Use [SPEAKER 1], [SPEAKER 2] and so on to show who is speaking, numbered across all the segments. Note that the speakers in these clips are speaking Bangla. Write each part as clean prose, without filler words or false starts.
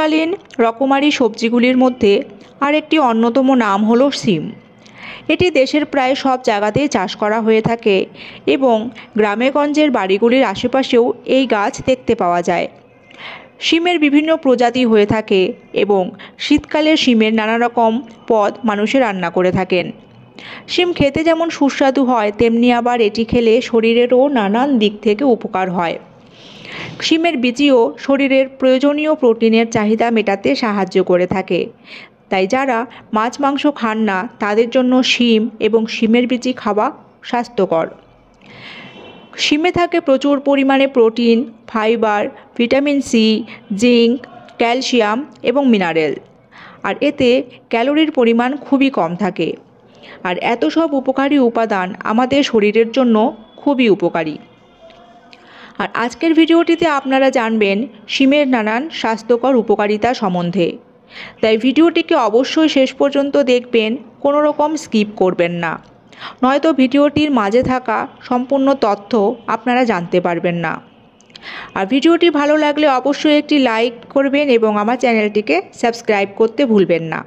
[SPEAKER 1] শীতকালীন রকমারি সবজিগুলির মধ্যে আরেকটি অন্যতম নাম হলো শিম। এটি দেশের প্রায় সব জায়গাতেই চাষ করা হয়ে থাকে এবং গ্রামেগঞ্জের বাড়িগুলির আশেপাশেও এই গাছ দেখতে পাওয়া যায়। শিমের বিভিন্ন প্রজাতি হয়ে থাকে এবং শীতকালে শিমের নানা রকম পদ মানুষে রান্না করে থাকেন। শিম খেতে যেমন সুস্বাদু হয়, তেমনি আবার এটি খেলে শরীরেরও নানান দিক থেকে উপকার হয়। শিমের বীজও শরীরের প্রয়োজনীয় প্রোটিনের চাহিদা মেটাতে সাহায্য করে থাকে। তাই যারা মাছ মাংস খান না তাদের জন্য শিম এবং শিমের বীজ খাওয়া স্বাস্থ্যকর। শিমে থাকে প্রচুর পরিমাণে protein, fibre, vitamin C, zinc, calcium এবং মিনারেল। আর এতে ক্যালোরির পরিমাণ খুবই কম থাকে। আর এত সব উপকারী উপাদান আমাদের শরীরের জন্য খুবই উপকারী। আর আজকের ভিডিওটিতে আপনারা জানবেন শিমের নানান স্বাস্থ্যকর উপকারিতা সম্বন্ধে। তাই ভিডিওটিকে অবশ্যই শেষ পর্যন্ত দেখবেন, কোনো রকম স্কিপ করবেন না, নয়তো ভিডিওটির মাঝে থাকা সম্পূর্ণ তথ্য আপনারা জানতে পারবেন না। আর ভিডিওটি ভালো লাগলে অবশ্যই একটি লাইক করবেন এবং আমার চ্যানেলটিকে সাবস্ক্রাইব করতে ভুলবেন না।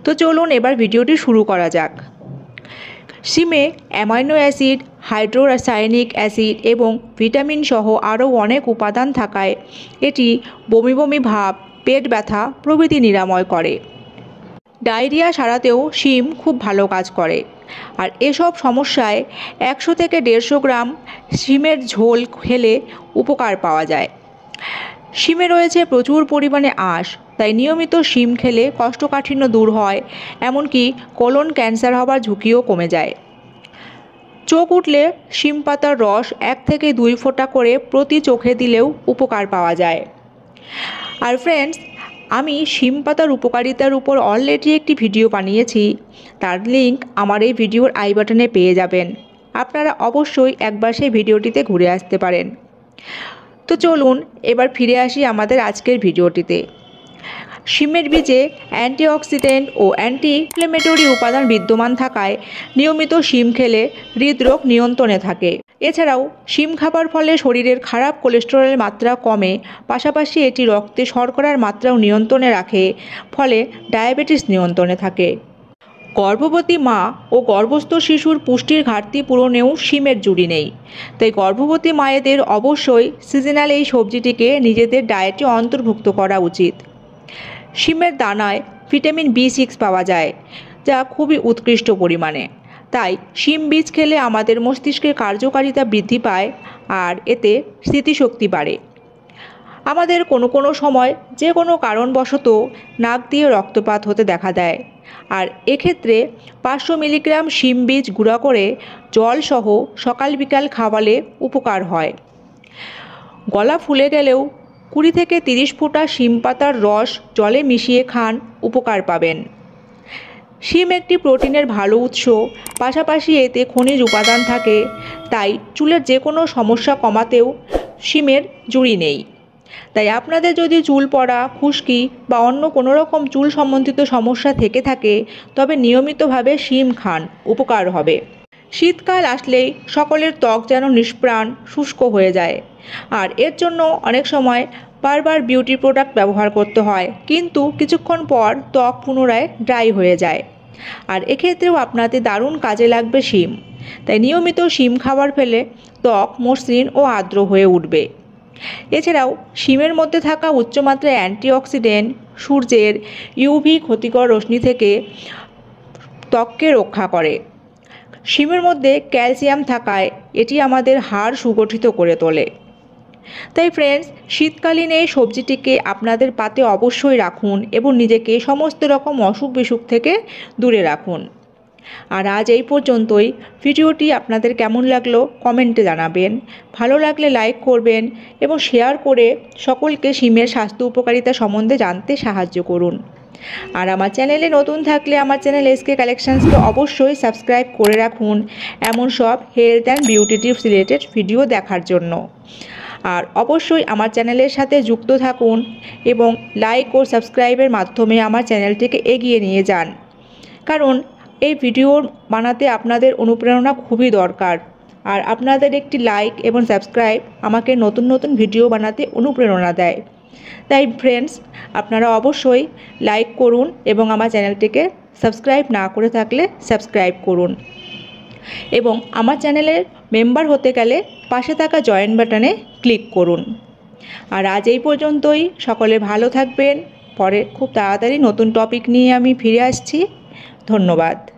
[SPEAKER 1] তো চলুন এবার ভিডিওটি শুরু করা যাক। শিমে অ্যামাইনো অ্যাসিড, হাইড্রোরাসায়নিক অ্যাসিড এবং ভিটামিন সহ আরও অনেক উপাদান থাকায় এটি বমি বমি ভাব, পেট ব্যথা প্রভৃতি নিরাময় করে। ডায়রিয়া সারাতেও শিম খুব ভালো কাজ করে। আর এসব সমস্যায় 100 থেকে 150 গ্রাম শিমের ঝোল খেলে উপকার পাওয়া যায়। শিমে রয়েছে প্রচুর পরিমাণে আঁশ, তাই নিয়মিত শিম খেলে কোষ্ঠকাঠিন্য দূর হয়, এমনকি কোলন ক্যান্সার হবার ঝুঁকিও কমে যায়। চোখ উঠলে শিম পাতার রস 1 থেকে 2 ফোঁটা করে প্রতি চোখে দিলেও উপকার পাওয়া যায়। আর ফ্রেন্ডস, আমি শিম পাতার উপকারিতার উপর অলরেডি একটি ভিডিও বানিয়েছি, তার লিঙ্ক আমার এই ভিডিওর আই বাটনে পেয়ে যাবেন। আপনারা অবশ্যই একবার সেই ভিডিওটিতে ঘুরে আসতে পারেন। তো চলুন এবার ফিরে আসি আমাদের আজকের ভিডিওটিতে। শিমের বীজে অ্যান্টিঅক্সিডেন্ট ও অ্যান্টি ইনফ্লেমেটরি উপাদান বিদ্যমান থাকায় নিয়মিত শিম খেলে হৃদরোগ নিয়ন্ত্রণে থাকে। এছাড়াও শিম খাবার ফলে শরীরের খারাপ কোলেস্টেরলের মাত্রা কমে, পাশাপাশি এটি রক্তে শর্করার মাত্রাও নিয়ন্ত্রণে রাখে, ফলে ডায়াবেটিস নিয়ন্ত্রণে থাকে। গর্ভবতী মা ও গর্ভস্থ শিশুর পুষ্টির ঘাটতি পূরণেও শিমের জুড়ি নেই। তাই গর্ভবতী মায়েদের অবশ্যই সিজনাল এই সবজিটিকে নিজেদের ডায়েটে অন্তর্ভুক্ত করা উচিত। শিমের দানায় ভিটামিন B6 পাওয়া যায়, যা খুবই উৎকৃষ্ট পরিমাণে। তাই শিম বীজ খেলে আমাদের মস্তিষ্কের কার্যকারিতা বৃদ্ধি পায় আর এতে স্মৃতিশক্তি বাড়ে। আমাদের কোনো সময় যে কোনো কারণবশত নাক দিয়ে রক্তপাত হতে দেখা দেয়, আর এক্ষেত্রে 500 মিলিগ্রাম শিম বীজ গুঁড়া করে জলসহ সকাল বিকাল খাওয়ালে উপকার হয়। গলা ফুলে গেলেও 20 থেকে 30 ফোঁটা শিম পাতার রস জলে মিশিয়ে খান, উপকার পাবেন। শিম একটি প্রোটিনের ভালো উৎস, পাশাপাশি এতে খনিজ উপাদান থাকে, তাই চুলের যে কোনো সমস্যা কমাতেও শিমের জুড়ি নেই। তাই আপনাদের যদি চুল পড়া, খুশকি বা অন্য কোনো রকম চুল সম্বন্ধিত সমস্যা থেকে থাকে, তবে নিয়মিতভাবে শিম খান, উপকার হবে। শীতকাল আসলেই সকলের ত্বক যেন নিষ্প্রাণ শুষ্ক হয়ে যায়, আর এর জন্য অনেক সময় বারবার বিউটি প্রোডাক্ট ব্যবহার করতে হয়, কিন্তু কিছুক্ষণ পর ত্বক পুনরায় ড্রাই হয়ে যায়। আর এক্ষেত্রেও আপনাদের দারুণ কাজে লাগবে শিম। তাই নিয়মিত শিম খাবার ফেলে ত্বক মসৃণ ও আর্দ্র হয়ে উঠবে। এছাড়াও শিমের মধ্যে থাকা উচ্চমাত্রায় অ্যান্টিঅক্সিডেন্ট সূর্যের ইউভি ক্ষতিকর রশ্মি থেকে ত্বককে রক্ষা করে। শিমের মধ্যে ক্যালসিয়াম থাকায় এটি আমাদের হাড় সুগঠিত করে তোলে। তাই ফ্রেন্ডস, শীতকালীন এই সবজিটিকে আপনাদের পাতে অবশ্যই রাখুন এবং নিজেকে সমস্ত রকম অসুখ বিসুখ থেকে দূরে রাখুন। আর আজ এই পর্যন্তই। ভিডিওটি আপনাদের কেমন লাগলো কমেন্টে জানাবেন। ভালো লাগলে লাইক করবেন এবং শেয়ার করে সকলকে শিমের স্বাস্থ্য উপকারিতা সম্বন্ধে জানতে সাহায্য করুন। আর আমার চ্যানেলে নতুন থাকলে আমার চ্যানেল SK কালেকশনসকে অবশ্যই সাবস্ক্রাইব করে রাখুন, এমন সব health and beauty tips related video দেখার জন্য। আর অবশ্যই আমার চ্যানেলের সাথে যুক্ত থাকুন এবং লাইক ও সাবস্ক্রাইবের মাধ্যমে আমার চ্যানেলটিকে এগিয়ে নিয়ে যান, কারণ এই ভিডিও বানাতে আপনাদের অনুপ্রেরণা খুবই দরকার। আর আপনাদের একটি লাইক এবং সাবস্ক্রাইব আমাকে নতুন নতুন ভিডিও বানাতে অনুপ্রেরণা দেয়। তাই ফ্রেন্ডস, আপনারা অবশ্যই লাইক করুন এবং আমার চ্যানেলটিকে সাবস্ক্রাইব না করে থাকলে সাবস্ক্রাইব করুন এবং আমার চ্যানেলের মেম্বার হতে গেলে পাশে থাকা জয়েন বাটনে ক্লিক করুন। আর আজ এই পর্যন্তই। সকলে ভালো থাকবেন। পরে খুব তাড়াতাড়ি নতুন টপিক নিয়ে আমি ফিরে আসছি। ধন্যবাদ।